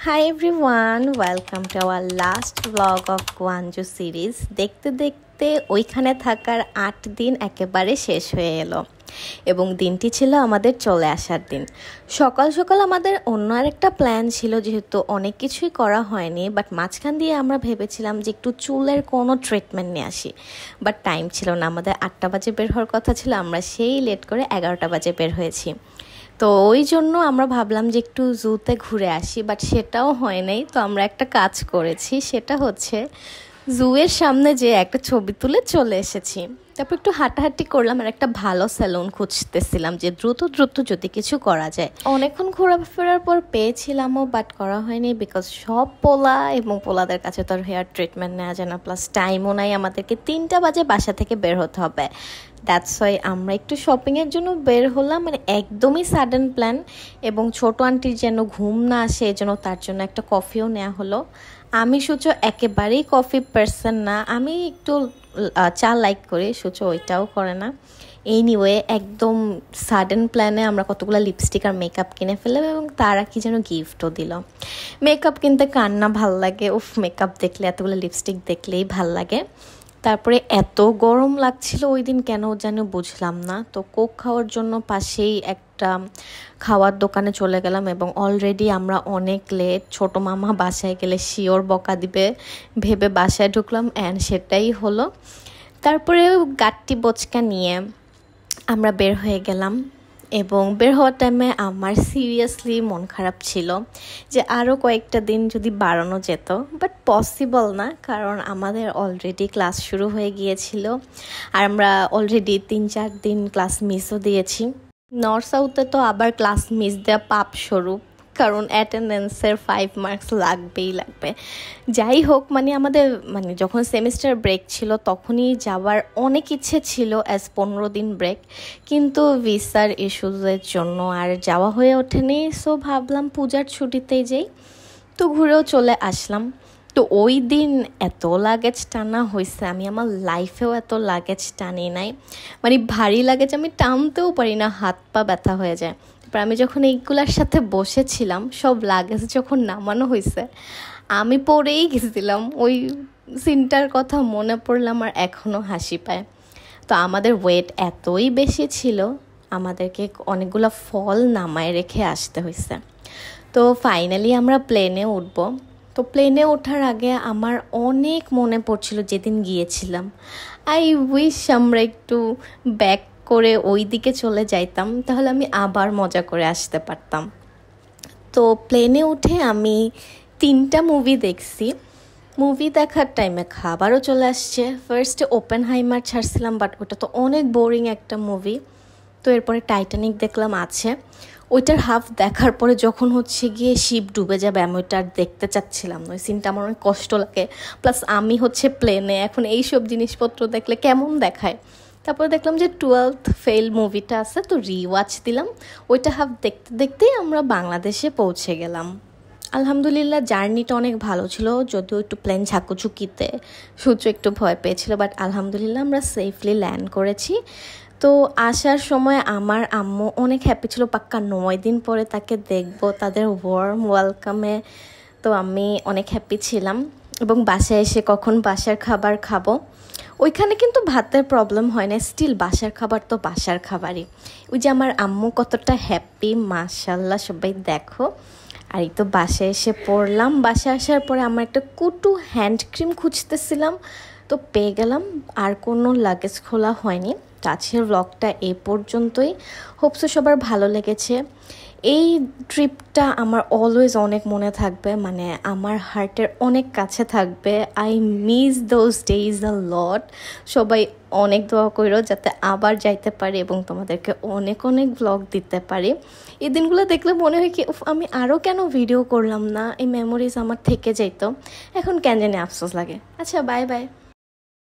Hi everyone, welcome to our last vlog of Gwangju series. দেখতে দেখতে ওইখানে থাকার 8 দিন একেবারে শেষ হয়ে এলো এবং দিনটি ছিল আমাদের চলে আসার দিন। সকাল সকাল আমাদের অন্য আরেকটা প্ল্যান ছিল, যেহেতু অনেক কিছুই করা হয়নি, বাট মাঝখান দিয়ে আমরা ভেবেছিলাম যে একটু চুলের কোনো ট্রিটমেন্ট নিয়ে আসি, বাট টাইম ছিল না। আমাদের 8টা বাজে বের হওয়ার কথা ছিল, আমরা সেই লেট করে 11টা বাজে বের হয়েছি। তো ওই জন্য আমরা ভাবলাম যে একটু জুতে ঘুরে আসি, বাট সেটাও হয় নাই। তো আমরা একটা কাজ করেছি, সেটা হচ্ছে জুয়ের সামনে যে একটা ছবি তুলে চলে এসেছি। তারপর একটু হাঁটাহাঁটি করলাম আর একটা ভালো স্যালুন খুঁজতেছিলাম যে দ্রুত যদি কিছু করা যায়। অনেকক্ষণ ঘোরাফেরার পর পেয়েছিলামও, বাট করা হয়নি বিকজ সব পোলা এবং পোলাদের কাছে তো আর হেয়ার ট্রিটমেন্ট নেওয়া যায় না, প্লাস টাইমও নাই। আমাদেরকে 3টা বাজে বাসা থেকে বের হতে হবে। দ্যাটস ওয়াই আমরা একটু শপিংয়ের জন্য বের হলাম, মানে একদমই সাডেন প্ল্যান। এবং ছোট আন্টির যেন ঘুম না আসে, এজন্য তার জন্য একটা কফিও নেওয়া হলো। আমি সূচ একেবারেই কফি পার্সন না, আমি একটু চা লাইক করি, সূচ ওইটাও করে না। এনিওয়ে একদম সাডেন প্ল্যানে আমরা কতগুলো লিপস্টিক আর মেকআপ কিনে ফেললাম এবং তারা কি যেন গিফটও দিল। মেকআপ কিনতে কার না ভাল লাগে, উফ মেকআপ দেখলে, এতগুলো লিপস্টিক দেখলেই ভাল লাগে। তারপরে এত গরম লাগছিল ওই দিন, কেন যেন বুঝলাম না। তো কোক খাওয়ার জন্য পাশেই একটা খাওয়ার দোকানে চলে গেলাম এবং অলরেডি আমরা অনেক লেট। ছোট মামা বাসায় গেলে শিওর বকা দিবে ভেবে বাসায় ঢুকলাম, অ্যান্ড সেটাই হলো। তারপরে গাট্টি বচকা নিয়ে আমরা বের হয়ে গেলাম এবং বের হওয়ার টাইমে আমার সিরিয়াসলি মন খারাপ ছিল যে আরও কয়েকটা দিন যদি বাড়ানো যেত, বাট পসিবল না, কারণ আমাদের অলরেডি ক্লাস শুরু হয়ে গিয়েছিল আর আমরা অলরেডি 3-4 দিন ক্লাস মিসও দিয়েছি। নর্থ সাউথে তো আবার ক্লাস মিস দেওয়া পাপ স্বরূপ, কারণ অ্যাটেন্ডেন্সের 5 মার্কস লাগবেই লাগবে। যাই হোক, আমাদের যখন সেমিস্টার ব্রেক ছিল তখনই যাওয়ার অনেক ইচ্ছে ছিল অ্যাজ 15 দিন ব্রেক, কিন্তু ভিসার ইস্যুজের জন্য আর যাওয়া হয়ে ওঠেনি। সো ভাবলাম পূজার ছুটিতেই যাই, তো ঘুরেও চলে আসলাম। তো ওই দিন এত লাগেজ টানা হয়েছে, আমি আমার লাইফেও এত লাগেজ টানি নাই। ভারী লাগেজ আমি টানতেও পারি না, হাত পা ব্যথা হয়ে যায়। তারপর আমি যখন এইগুলার সাথে বসেছিলাম, সব লাগেজ যখন নামানো হয়েছে, আমি পড়েই গেছিলাম। ওই সিনটার কথা মনে পড়লে আমার এখনও হাসি পায়। তো আমাদের ওয়েট এতই বেশি ছিল, আমাদেরকে অনেকগুলো ফল নামায় রেখে আসতে হয়েছে। তো ফাইনালি আমরা প্লেনে উঠবো। তো প্লেনে ওঠার আগে আমার অনেক মনে পড়ছিল যেদিন গিয়েছিলাম। আই উইশ আমরা একটু ব্যাক করে ওই দিকে চলে যাইতাম, তাহলে আমি আবার মজা করে আসতে পারতাম। তো প্লেনে উঠে আমি 3টা মুভি দেখছি। মুভি দেখার টাইমে খাবারও চলে আসছে। ফার্স্টে ওপেনহাইমার ছাড়ছিলাম, বাট ওটা তো অনেক বোরিং একটা মুভি। তো এরপরে টাইটানিক দেখলাম আছে। ওইটার হাফ দেখার পরে যখন গিয়ে শিপ ডুবে যাবে, আমি ওইটা আর দেখতে চাচ্ছিলাম না। ওই সিনটা আমার অনেক কষ্ট লাগে, প্লাস আমি প্লেনে, এখন এইসব জিনিসপত্র দেখলে কেমন দেখায়। তারপরে দেখলাম যে 12th ফেল মুভিটা আছে, তো রিওয়াচ দিলাম। ওইটা হাফ দেখতে দেখতেই আমরা বাংলাদেশে পৌঁছে গেলাম। আলহামদুলিল্লাহ জার্নিটা অনেক ভালো ছিল, যদিও একটু প্লেন ঝাঁকুঝুঁকিতে সূর্য একটু ভয় পেয়েছিল, বাট আলহামদুলিল্লাহ আমরা সেফলি ল্যান্ড করেছি। তো আসার সময় আমার আম্মু অনেক হ্যাপি ছিল, পাক্কা 9 দিন পরে তাকে দেখবো, তাদের ওয়ার্ম ওয়েলকামে। তো আমি অনেক হ্যাপি ছিলাম এবং বাসায় এসে কখন বাসার খাবার খাবো। ওইখানে কিন্তু ভাতের প্রবলেম হয় না, স্টিল বাসার খাবার তো বাসার খাবারই। ওই যে আমার আম্মু কতটা হ্যাপি, মাশাল্লাহ সবাই দেখো। আর এই তো বাসায় এসে পড়লাম। বাসায় আসার পরে আমার একটা কুটু হ্যান্ড ক্রিম খুঁজতেছিলাম, তো পেয়ে গেলাম। আর কোনো লাগেজ খোলা হয়নি। তো আজকের ব্লগটা এই পর্যন্তই। হোপসো সবার ভালো লেগেছে। এই ট্রিপটা আমার অলওয়েজ অনেক মনে থাকবে, আমার হার্টের অনেক কাছে থাকবে। আই মিস দোজ ডেইজ আ লট। সবাই অনেক দোয়া করো যাতে আবার যাইতে পারি এবং তোমাদেরকে অনেক অনেক ব্লগ দিতে পারি। এই দিনগুলো দেখলে মনে হয় কি আমি আরও কেন ভিডিও করলাম না, এই মেমোরিজ আমার থেকে যেত। এখন কেন জানি আফসোস লাগে। আচ্ছা, বাই বাই।